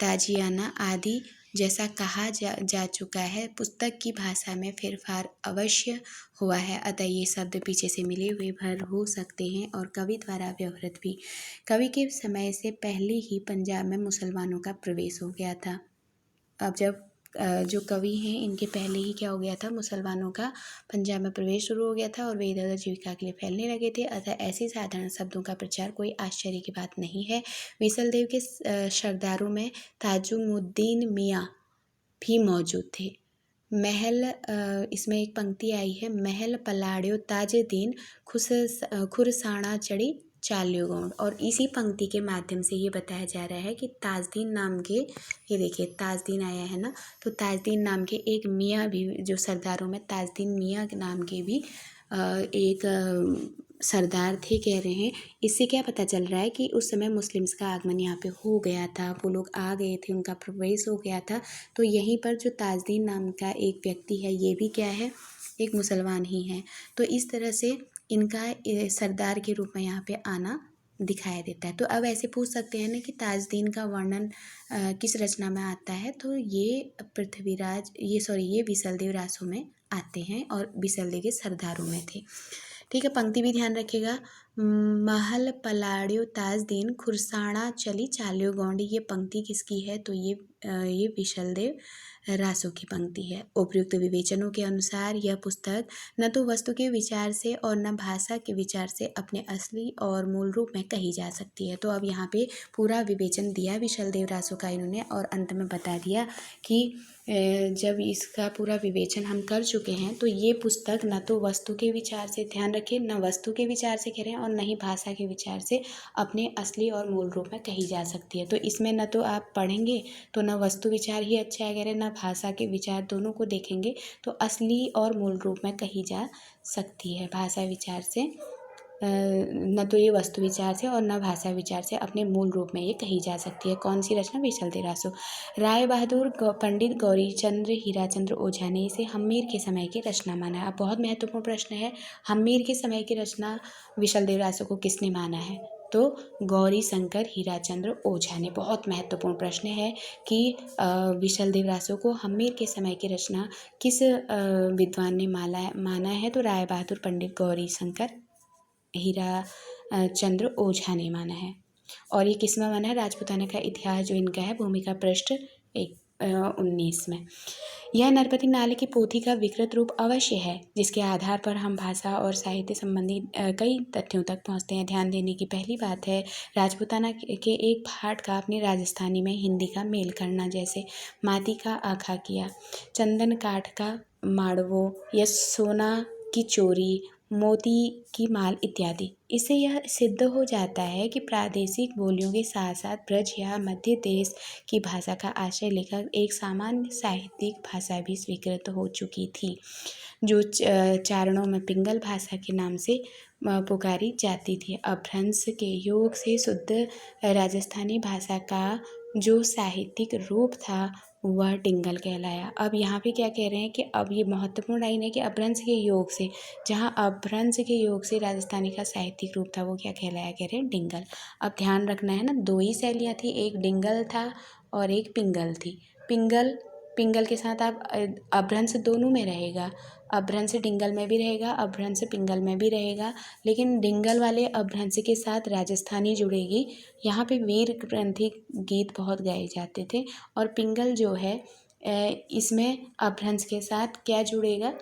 ताजियाना आदि जैसा कहा जा चुका है, पुस्तक की भाषा में फेरफार अवश्य हुआ है, अतः ये शब्द पीछे से मिले हुए भर हो सकते हैं और कवि द्वारा व्यवहृत भी। कवि के समय से पहले ही पंजाब में मुसलमानों का प्रवेश हो गया था। अब जब जो कवि हैं इनके पहले ही क्या हो गया था, मुसलमानों का पंजाब में प्रवेश शुरू हो गया था और वे इधर उधर जीविका के लिए फैलने लगे थे। अतः ऐसे साधारण शब्दों का प्रचार कोई आश्चर्य की बात नहीं है। विशलदेव के सरदारों में ताजुमुद्दीन मियाँ भी मौजूद थे। महल इसमें एक पंक्ति आई है, महल पलाड़्यो ताजुद्दीन खुरसाना चढ़ी चाल्यो गौंड, और इसी पंक्ति के माध्यम से ये बताया जा रहा है कि ताजदीन नाम के, ये देखिए ताजदीन आया है ना, तो ताजदीन नाम के एक मियाँ भी, जो सरदारों में ताजदीन मियाँ के नाम के भी एक सरदार थे कह रहे हैं। इससे क्या पता चल रहा है कि उस समय मुस्लिम्स का आगमन यहाँ पे हो गया था, वो लोग आ गए थे, उनका प्रवेश हो गया था। तो यहीं पर जो ताजदीन नाम का एक व्यक्ति है, ये भी क्या है, एक मुसलमान ही है। तो इस तरह से इनका सरदार के रूप में यहाँ पे आना दिखाया देता है। तो अब ऐसे पूछ सकते हैं ना कि ताजदीन का वर्णन किस रचना में आता है, तो ये पृथ्वीराज, ये विशलदेव रासों में आते हैं और विशलदेव के सरदारों में थे। ठीक है, पंक्ति भी ध्यान रखिएगा। महल पलाड़्यो ताजदीन खुरसाना चली चाल्यो गौंडी, ये पंक्ति किसकी है, तो ये विशलदेव रासों की पंक्ति है। उपयुक्त विवेचनों के अनुसार यह पुस्तक न तो वस्तु के विचार से और न भाषा के विचार से अपने असली और मूल रूप में कही जा सकती है। तो अब यहाँ पे पूरा विवेचन दिया विशलदेव रासों का इन्होंने, और अंत में बता दिया कि जब इसका पूरा विवेचन हम कर चुके हैं तो ये पुस्तक न तो वस्तु के विचार से, ध्यान रखिए, न वस्तु के विचार से कह रहे हैं और न ही भाषा के विचार से अपने असली और मूल रूप में कही जा सकती है। तो इसमें न तो आप पढ़ेंगे तो न वस्तु विचार ही अच्छा है कह रहे हैं, न भाषा के विचार, दोनों को देखेंगे तो असली और मूल रूप में कही जा सकती है। भाषा विचार से न तो ये वस्तु विचार से और न भाषा विचार से अपने मूल रूप में ये कही जा सकती है। कौन सी रचना, विशलदेव रासो। राय बहादुर पंडित गौरीचंद्र हीराचंद्र ओझा ने इसे हम्मीर के समय की रचना माना है। अब बहुत महत्वपूर्ण प्रश्न है, हम्मीर के समय की रचना विशलदेव रासो को किसने माना है, तो गौरी शंकर हीराचंद्र ओझा ने। बहुत महत्वपूर्ण प्रश्न है कि विशलदेव रासो को हम्मीर के समय की रचना किस विद्वान ने माना है, तो राय बहादुर पंडित गौरी शंकर हीरा चंद्र ओझा ने माना है। और ये किसमें माना है, राजपूताना का इतिहास जो इनका है, भूमिका पृष्ठ 19 में। यह नरपति नाले की पोथी का विकृत रूप अवश्य है, जिसके आधार पर हम भाषा और साहित्य संबंधी कई तथ्यों तक पहुँचते हैं। ध्यान देने की पहली बात है, राजपूताना के एक भाट का अपने राजस्थानी में हिंदी का मेल करना, जैसे माटी का आखा किया, चंदन काठ का माड़वो या सोना की चोरी, मोती की माल इत्यादि। इससे यह सिद्ध हो जाता है कि प्रादेशिक बोलियों के साथ साथ ब्रज या मध्य देश की भाषा का आश्रय लेकर एक सामान्य साहित्यिक भाषा भी स्वीकृत हो चुकी थी, जो चारणों में पिंगल भाषा के नाम से पुकारी जाती थी। अपभ्रंश के योग से शुद्ध राजस्थानी भाषा का जो साहित्यिक रूप था वह डिंगल कहलाया। अब यहाँ पे क्या कह रहे हैं कि अब ये महत्वपूर्ण लाइन है कि अपभ्रंश के योग से, जहाँ अपभ्रंश के योग से राजस्थानी का साहित्यिक रूप था वो क्या कहलाया, कह रहे हैं डिंगल। अब ध्यान रखना है ना, दो ही शैलियाँ थी, एक डिंगल था और एक पिंगल थी। पिंगल के साथ आप अपभ्रंश दोनों में रहेगा, अपभ्रंश डिंगल में भी रहेगा, अपभ्रंश पिंगल में भी रहेगा, लेकिन डिंगल वाले अपभ्रंश के साथ राजस्थानी जुड़ेगी। यहाँ पे वीर ग्रंथि गीत बहुत गाए जाते थे, और पिंगल जो है इसमें अपभ्रंश के साथ क्या जुड़ेगा,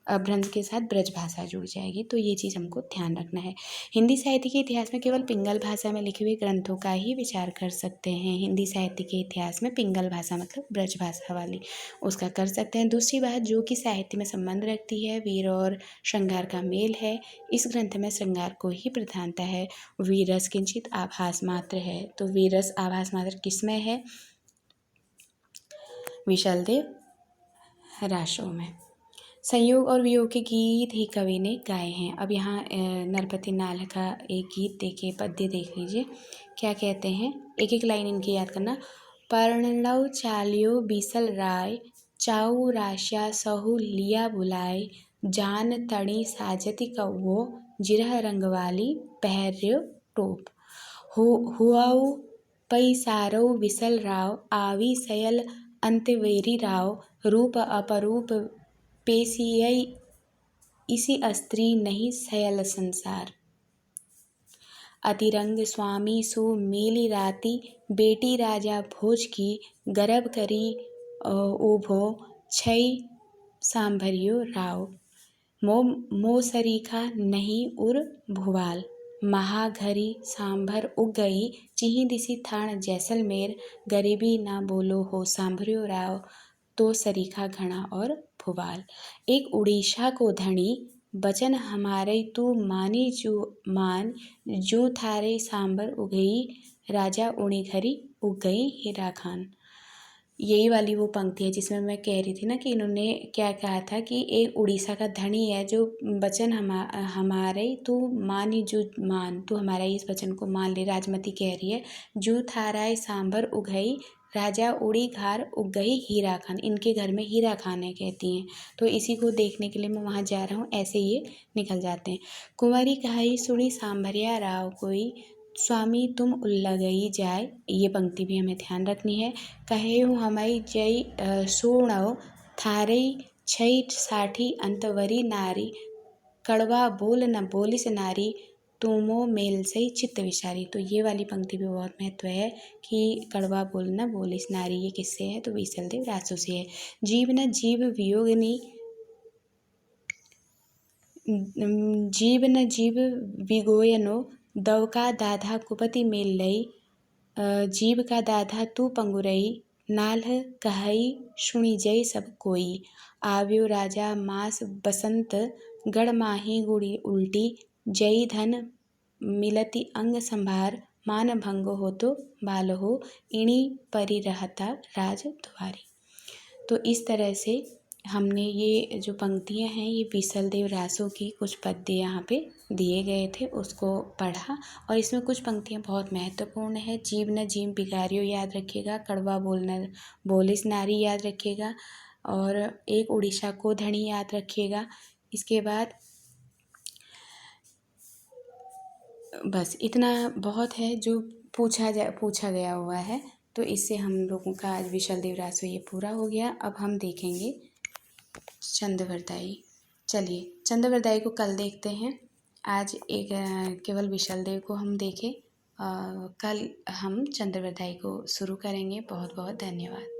अपभ्रंश के साथ ब्रज भाषा जुड़ जाएगी। तो ये चीज़ हमको ध्यान रखना है। हिंदी साहित्य के इतिहास में केवल पिंगल भाषा में लिखे हुए ग्रंथों का ही विचार कर सकते हैं। हिंदी साहित्य के इतिहास में पिंगल भाषा मतलब ब्रज भाषा वाली, उसका कर सकते हैं। दूसरी बात जो कि साहित्य में संबंध रखती है, वीर और श्रृंगार का मेल है। इस ग्रंथ में श्रृंगार को ही प्रधानता है, वीरस किंचित आभास मात्र है। तो वीरस आभास मात्र किसमें है, विशलदेव रासो में। संयोग और वियोग के गीत ही कवि ने गाए हैं। अब यहाँ नरपति नाल का एक गीत देखिए, पद्य देख लीजिए क्या कहते हैं, एक एक लाइन इनकी याद करना। पर्णव चालियो बीसल राय, चाऊ राशिया सहु लिया बुलाए, जान तड़ी साजति कव्वो, जिरह रंगवाली पहर्यो टोप, हुआऊ पै सारौ विसल राव आवी सयल अंतवेरी राव रूप अपरूप पेशियै इसी स्त्री नहीं सयल संसार। अतिरंग स्वामी सु मेली राती बेटी राजा भोज की गर्भ करी उभो छई सांभरियो राव मो सरीखा नहीं उर भुवाल महाघरी सांभर उग गई चिही दिसी थान जैसलमेर गरीबी ना बोलो हो सांभरियो राव तो सरीखा घना और भुवाल। एक उड़ीसा को धनी बचन हमारे तू मानी मान जो थारे सांबर उगई राजा उणी घरी उग गई हीरा खान। यही वाली वो पंक्ति है जिसमें मैं कह रही थी ना कि इन्होंने क्या कहा था कि एक उड़ीसा का धनी है जो वचन हमारे तू मानी जो मान तू हमारा इस वचन को मान ले। राजमती कह रही है जो थाराय सांभर उगई राजा उड़ी घर उग गई हीरा खान। इनके घर में हीरा खान है कहती हैं। तो इसी को देखने के लिए मैं वहाँ जा रहा हूँ, ऐसे ये निकल जाते हैं। कुंवरी कहाई सुनी सांभरिया राव कोई स्वामी तुम उल्लगई जाए, ये पंक्ति भी हमें ध्यान रखनी है। कहे हूँ हमारी जय सोणव थारई छई साठी अंतवरी नारी कड़वा बोल न बोलिस नारी तुमो मेल से चित्त विचारी। तो ये वाली पंक्ति भी बहुत महत्व है कि कड़वा बोल न बोलिस नारी, ये किससे है तो बीसलदेव रासो से है। जीव न जीव वियोगिनी जीव न जीव विगोयनो दव का दाधा कुपति मेल लई जीव का दाधा तू पंगुरई नाल्ह कहई सुनी जय सब कोई आव्यो राजा मास बसंत गढ़ माही गुड़ी उल्टी जय धन मिलती अंग संभार मान भंग हो तो बाल हो इणी परि रहता राज द्वारी। तो इस तरह से हमने ये जो पंक्तियाँ हैं ये बीसलदेव रासो की कुछ पद्य यहाँ पे दिए गए थे, उसको पढ़ा। और इसमें कुछ पंक्तियाँ बहुत महत्वपूर्ण है। जीव न जीव बिगारियो याद रखिएगा, कड़वा बोलना बोलिस नारी याद रखिएगा, और एक उड़ीसा को धनी याद रखिएगा। इसके बाद बस इतना बहुत है जो पूछा गया हुआ है। तो इससे हम लोगों का आज बीसलदेव रासो ये पूरा हो गया। अब हम देखेंगे चंद्रवरदाई। चलिए चंद्रवरदाई को कल देखते हैं। आज एक केवल बीसलदेव को हम देखें, कल हम चंद्रवरदाई को शुरू करेंगे। बहुत बहुत धन्यवाद।